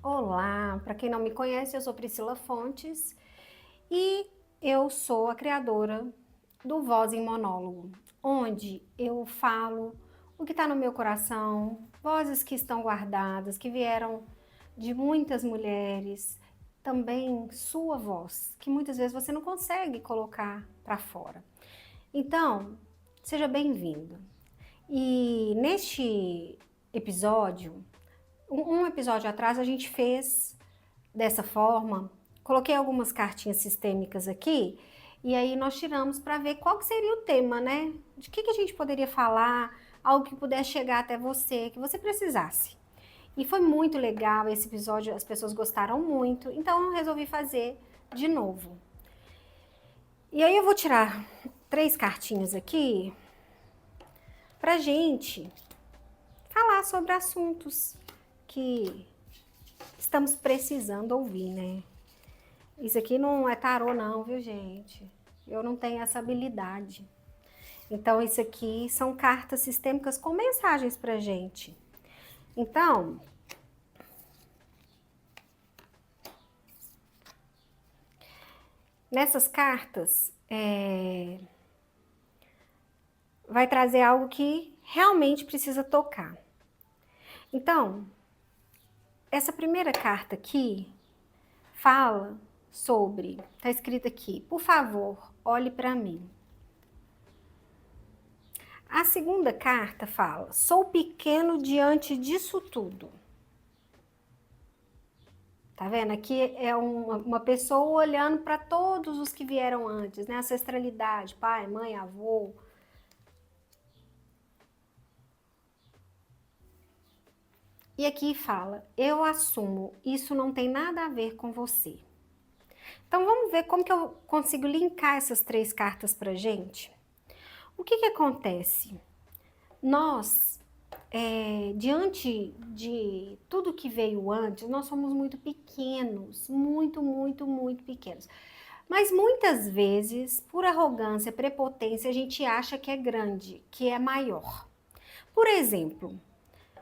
Olá, para quem não me conhece, eu sou Priscila Fontes e eu sou a criadora do Voz em Monólogo, onde eu falo o que está no meu coração, vozes que estão guardadas, que vieram de muitas mulheres, também sua voz, que muitas vezes você não consegue colocar para fora. Então, seja bem-vindo. E neste episódio, um episódio atrás a gente fez dessa forma, coloquei algumas cartinhas sistêmicas aqui e aí nós tiramos para ver qual que seria o tema, né? De que a gente poderia falar, algo que pudesse chegar até você, que você precisasse. E foi muito legal esse episódio, as pessoas gostaram muito, então eu resolvi fazer de novo. E aí eu vou tirar 3 cartinhas aqui pra gente falar sobre assuntos que estamos precisando ouvir, né? Isso aqui não é tarô não, viu, gente? Eu não tenho essa habilidade. Então, isso aqui são cartas sistêmicas com mensagens pra gente. Então, nessas cartas, vai trazer algo que realmente precisa tocar. Então, essa primeira carta aqui fala sobre, tá escrito aqui, por favor, olhe para mim. A segunda carta fala, sou pequeno diante disso tudo. Tá vendo? Aqui é uma pessoa olhando para todos os que vieram antes, né? Ancestralidade, pai, mãe, avô. E aqui fala, eu assumo, isso não tem nada a ver com você. Então vamos ver como que eu consigo linkar essas 3 cartas pra gente. O que acontece? Nós, diante de tudo que veio antes, nós somos muito pequenos, muito pequenos. Mas muitas vezes, por arrogância, prepotência, a gente acha que é grande, que é maior. Por exemplo,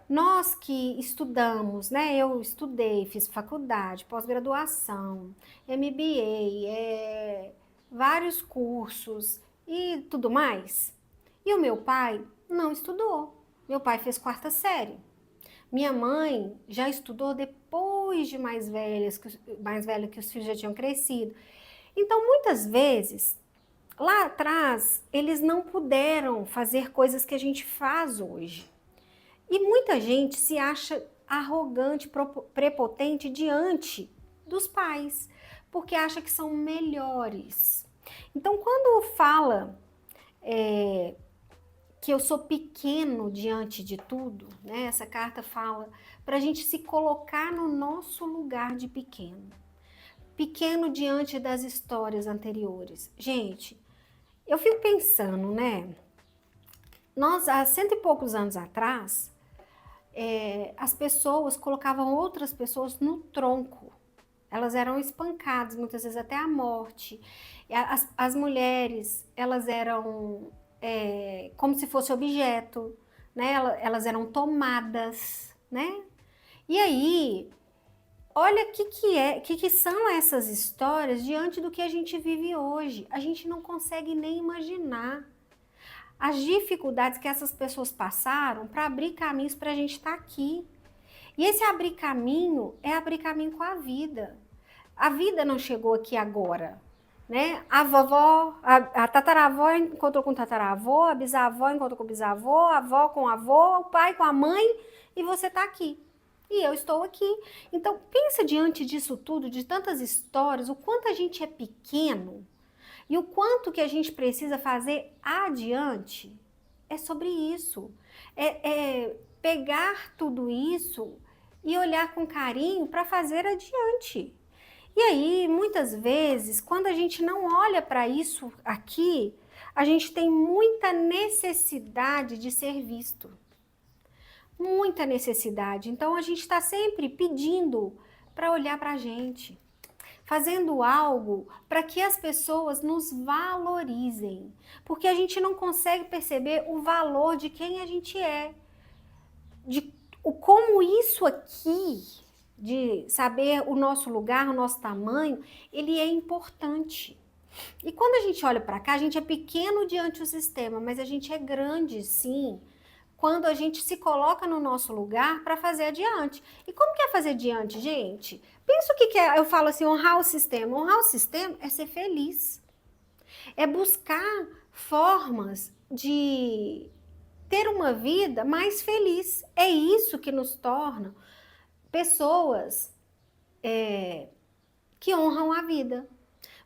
nós que estudamos, né? Eu estudei, fiz faculdade, pós-graduação, MBA, vários cursos e tudo mais. E o meu pai não estudou. Meu pai fez 4ª série. Minha mãe já estudou depois de mais velha que os filhos já tinham crescido. Então, muitas vezes, lá atrás, eles não puderam fazer coisas que a gente faz hoje. E muita gente se acha arrogante, prepotente diante dos pais, porque acha que são melhores. Então, quando fala que eu sou pequeno diante de tudo, né? Essa carta fala para a gente se colocar no nosso lugar de pequeno. Pequeno diante das histórias anteriores. Gente, eu fico pensando, né? Nós, há 100 e poucos anos atrás, as pessoas colocavam outras pessoas no tronco. Elas eram espancadas, muitas vezes até a morte. As mulheres, elas eram como se fosse objeto, né? Elas eram tomadas, né? E aí, olha o que são essas histórias diante do que a gente vive hoje. A gente não consegue nem imaginar as dificuldades que essas pessoas passaram para abrir caminhos para a gente estar aqui. E esse abrir caminho é abrir caminho com a vida. A vida não chegou aqui agora, né? A vovó, a tataravó encontrou com o tataravô, a bisavó encontrou com o bisavô, a avó com o avô, o pai com a mãe, e você está aqui. E eu estou aqui. Então, pensa diante disso tudo, de tantas histórias, o quanto a gente é pequeno e o quanto que a gente precisa fazer adiante. É sobre isso. É pegar tudo isso e olhar com carinho para fazer adiante. E aí, muitas vezes, quando a gente não olha para isso aqui, a gente tem muita necessidade de ser visto. Muita necessidade. Então, a gente está sempre pedindo para olhar para a gente, fazendo algo para que as pessoas nos valorizem, porque a gente não consegue perceber o valor de quem a gente é, de como isso aqui, de saber o nosso lugar, o nosso tamanho, ele é importante. E quando a gente olha para cá, a gente é pequeno diante do sistema, mas a gente é grande, sim, quando a gente se coloca no nosso lugar para fazer adiante. E como que é fazer adiante, gente? Pensa o que é, eu falo assim, honrar o sistema. Honrar o sistema é ser feliz. É buscar formas de ter uma vida mais feliz. É isso que nos torna pessoas que honram a vida.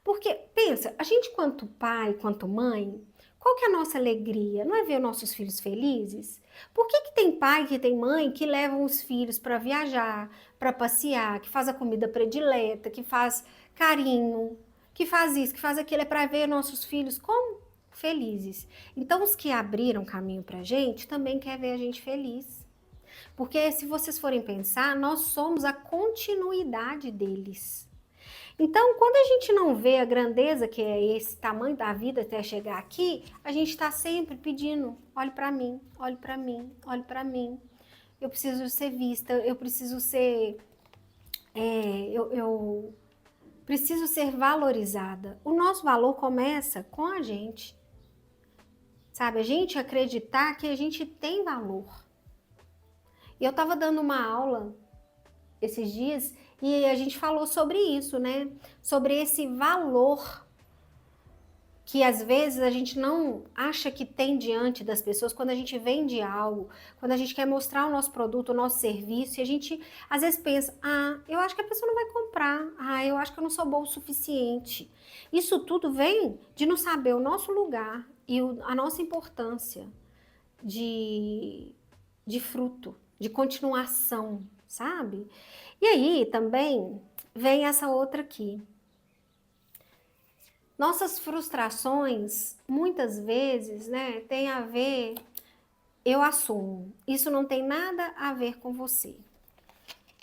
Porque, pensa, a gente quanto pai, quanto mãe, qual que é a nossa alegria? Não é ver nossos filhos felizes? Por que tem pai, que tem mãe que levam os filhos para viajar, para passear, que faz a comida predileta, que faz carinho, que faz isso, que faz aquilo, é para ver nossos filhos como felizes. Então, os que abriram caminho para a gente também quer ver a gente feliz. Porque se vocês forem pensar, nós somos a continuidade deles. Então, quando a gente não vê a grandeza que é esse tamanho da vida até chegar aqui, a gente está sempre pedindo: olhe para mim, olhe para mim, olhe para mim. Eu preciso ser vista, eu preciso ser, eu preciso ser valorizada. O nosso valor começa com a gente, sabe? A gente acreditar que a gente tem valor. E eu estava dando uma aula esses dias e a gente falou sobre isso, né? Sobre esse valor que às vezes a gente não acha que tem diante das pessoas quando a gente vende algo, quando a gente quer mostrar o nosso produto, o nosso serviço, e a gente às vezes pensa: ah, eu acho que a pessoa não vai comprar, ah, eu acho que eu não sou boa o suficiente. Isso tudo vem de não saber o nosso lugar e a nossa importância de, de fruto, de continuação, sabe? E aí também vem essa outra aqui. Nossas frustrações, muitas vezes, né, tem a ver, eu assumo, isso não tem nada a ver com você.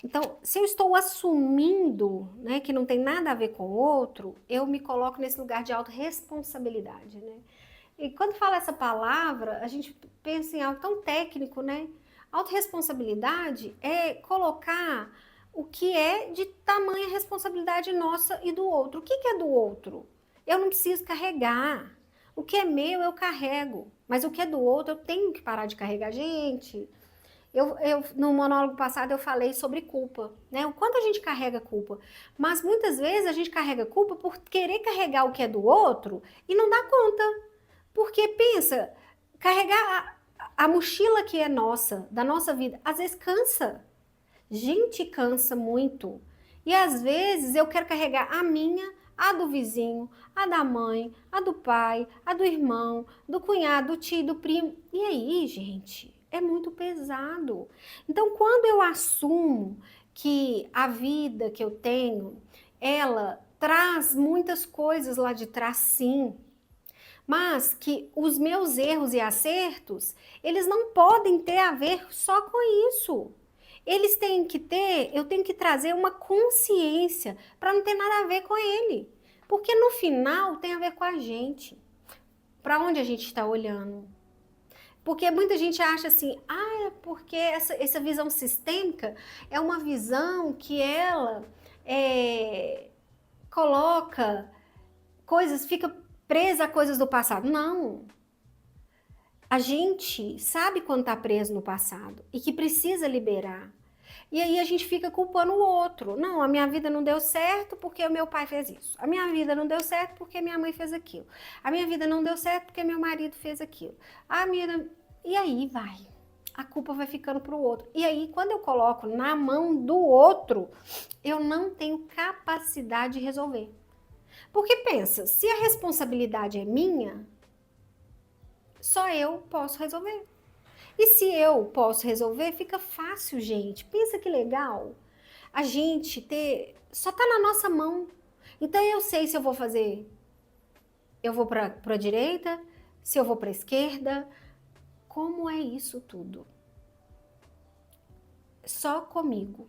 Então, se eu estou assumindo, né, que não tem nada a ver com o outro, eu me coloco nesse lugar de autorresponsabilidade, né? E quando fala essa palavra, a gente pensa em algo tão técnico, né? Autorresponsabilidade é colocar o que é de tamanha responsabilidade nossa e do outro. O que é do outro? Eu não preciso carregar. O que é meu, eu carrego. Mas o que é do outro, eu tenho que parar de carregar. Gente, no monólogo passado eu falei sobre culpa, né? O quanto a gente carrega culpa. Mas muitas vezes a gente carrega culpa por querer carregar o que é do outro e não dá conta. Porque pensa, carregar a mochila que é nossa, da nossa vida, às vezes cansa. Gente, cansa muito. E às vezes eu quero carregar a minha, a do vizinho, a da mãe, a do pai, a do irmão, do cunhado, do tio, do primo. E aí, gente, é muito pesado. Então, quando eu assumo que a vida que eu tenho, ela traz muitas coisas lá de trás, sim, mas que os meus erros e acertos, eles não podem ter a ver só com isso. Eles têm que ter, eu tenho que trazer uma consciência para não ter nada a ver com ele. Porque no final tem a ver com a gente. Para onde a gente está olhando? Porque muita gente acha assim, ah, é porque essa visão sistêmica é uma visão que ela coloca coisas, fica presa a coisas do passado. Não. A gente sabe quando está preso no passado e que precisa liberar. E aí a gente fica culpando o outro. Não, a minha vida não deu certo porque o meu pai fez isso. A minha vida não deu certo porque minha mãe fez aquilo. A minha vida não deu certo porque meu marido fez aquilo. A minha... E aí vai. A culpa vai ficando para o outro. E aí, quando eu coloco na mão do outro, eu não tenho capacidade de resolver. Porque pensa, se a responsabilidade é minha, só eu posso resolver. E se eu posso resolver, fica fácil, gente. Pensa que legal. A gente ter. Só tá na nossa mão. Então eu sei se eu vou fazer. Eu vou para a direita, se eu vou para a esquerda. Como é isso tudo? Só comigo.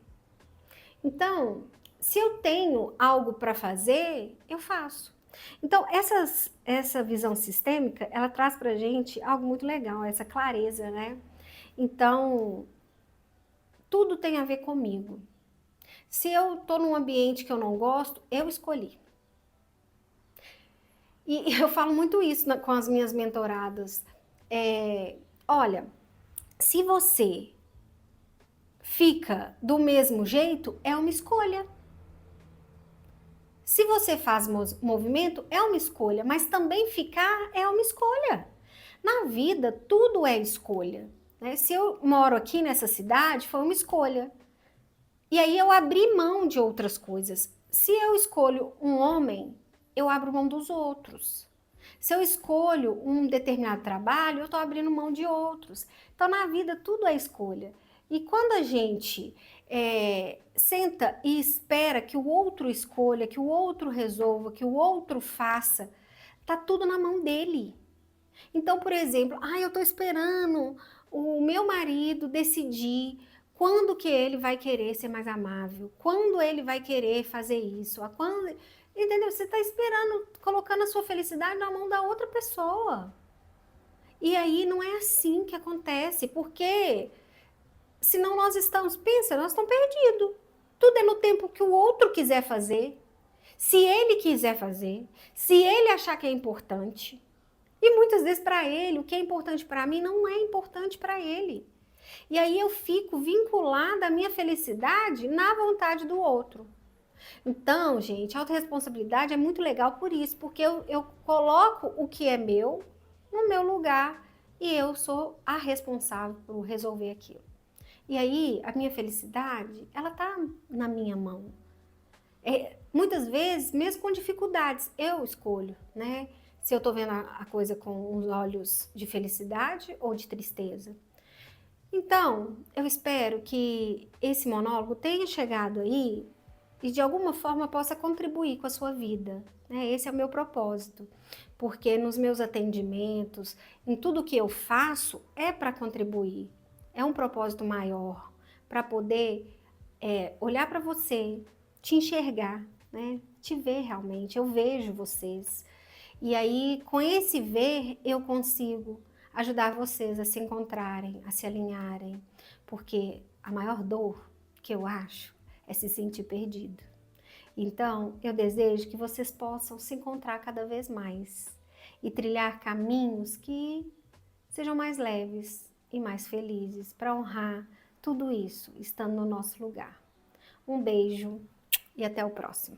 Então, se eu tenho algo para fazer, eu faço. Então, essa visão sistêmica, ela traz para a gente algo muito legal, essa clareza, né? Então, tudo tem a ver comigo. Se eu tô num ambiente que eu não gosto, eu escolhi. E eu falo muito isso com as minhas mentoradas. Olha, se você fica do mesmo jeito, é uma escolha. Se você faz movimento, é uma escolha, mas também ficar é uma escolha. Na vida, tudo é escolha. Né? Se eu moro aqui nessa cidade, foi uma escolha. E aí eu abri mão de outras coisas. Se eu escolho um homem, eu abro mão dos outros. Se eu escolho um determinado trabalho, eu estou abrindo mão de outros. Então, na vida, tudo é escolha. E quando a gente senta e espera que o outro escolha, que o outro resolva, que o outro faça, tá tudo na mão dele. Então, por exemplo, eu estou esperando o meu marido decidir quando que ele vai querer ser mais amável, quando ele vai querer fazer isso, quando... Entendeu? Você está esperando, colocando a sua felicidade na mão da outra pessoa. E aí não é assim que acontece, porque senão nós estamos, pensa, nós estamos perdidos. Tudo é no tempo que o outro quiser fazer, se ele quiser fazer, se ele achar que é importante. E muitas vezes para ele, o que é importante para mim não é importante para ele. E aí eu fico vinculada à minha felicidade na vontade do outro. Então, gente, a autorresponsabilidade é muito legal por isso, porque eu coloco o que é meu no meu lugar e eu sou a responsável por resolver aquilo. E aí, a minha felicidade, ela tá na minha mão. Muitas vezes, mesmo com dificuldades, eu escolho, né? Se eu tô vendo a coisa com os olhos de felicidade ou de tristeza. Então, eu espero que esse monólogo tenha chegado aí e de alguma forma possa contribuir com a sua vida. Né? Esse é o meu propósito, porque nos meus atendimentos, em tudo que eu faço, é para contribuir. É um propósito maior, para poder olhar para você, te enxergar, né? Te ver realmente. Eu vejo vocês. E aí, com esse ver, eu consigo ajudar vocês a se encontrarem, a se alinharem, porque a maior dor que eu acho é se sentir perdido. Então, eu desejo que vocês possam se encontrar cada vez mais e trilhar caminhos que sejam mais leves e mais felizes para honrar tudo isso estando no nosso lugar. Um beijo e até o próximo.